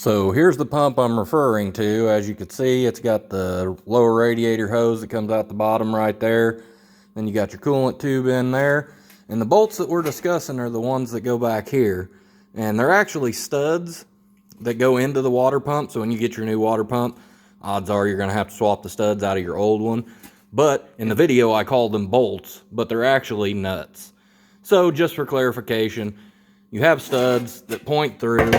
So here's the pump I'm referring to. As you can see, it's got the lower radiator hose that comes out the bottom right there. Then you got your coolant tube in there. And the bolts that we're discussing are the ones that go back here. And they're actually studs that go into the water pump. So when you get your new water pump, odds are you're going to have to swap the studs out of your old one. But in the video, I called them bolts, but they're actually nuts. So just for clarification, you have studs that point through.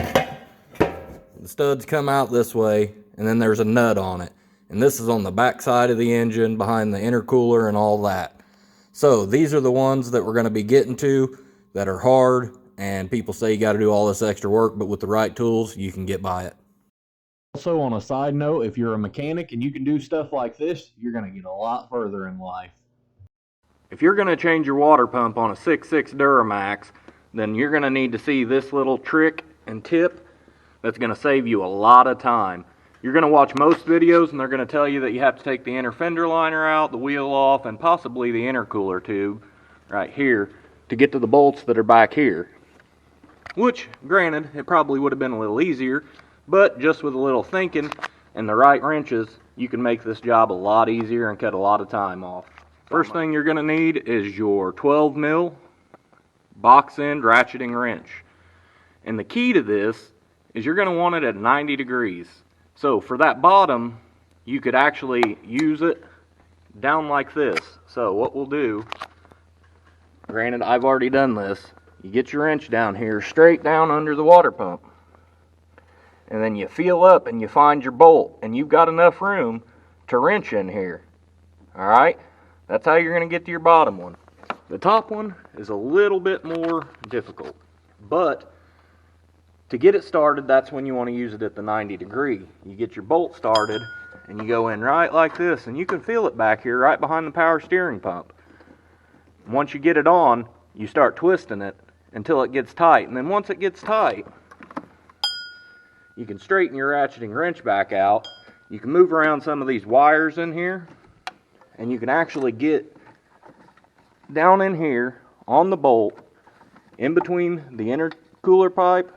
The studs come out this way, and then there's a nut on it. And this is on the back side of the engine, behind the intercooler and all that. So these are the ones that we're going to be getting to that are hard, and people say you got to do all this extra work, but with the right tools, you can get by it. Also, on a side note, if you're a mechanic and you can do stuff like this, you're going to get a lot further in life. If you're going to change your water pump on a 6.6 Duramax, then you're going to need to see this little trick and tip that's going to save you a lot of time. You're going to watch most videos and they're going to tell you that you have to take the inner fender liner out, the wheel off, and possibly the intercooler tube right here to get to the bolts that are back here. Which, granted, it probably would have been a little easier, but just with a little thinking and the right wrenches, you can make this job a lot easier and cut a lot of time off. First thing you're going to need is your 12 mil box end ratcheting wrench. And the key to this is you're going to want it at 90 degrees. So for that bottom, you could actually use it down like this. So what we'll do, granted I've already done this, you get your wrench down here straight down under the water pump. And then you feel up and you find your bolt, and you've got enough room to wrench in here. Alright? That's how you're going to get to your bottom one. The top one is a little bit more difficult, but to get it started, that's when you want to use it at the 90 degree. You get your bolt started and you go in right like this, and you can feel it back here right behind the power steering pump. Once you get it on, you start twisting it until it gets tight, and then once it gets tight, you can straighten your ratcheting wrench back out. You can move around some of these wires in here, and you can actually get down in here on the bolt in between the intercooler pipe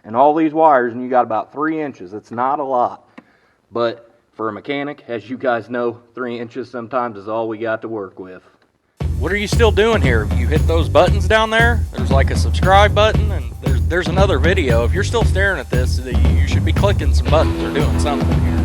and all these wires, and you got about 3 inches. It's not a lot, but for a mechanic, as you guys know, 3 inches sometimes is all we got to work with. What are you still doing here? You hit those buttons down there? There's like a subscribe button, and there's another video. If you're still staring at this, you should be clicking some buttons or doing something here.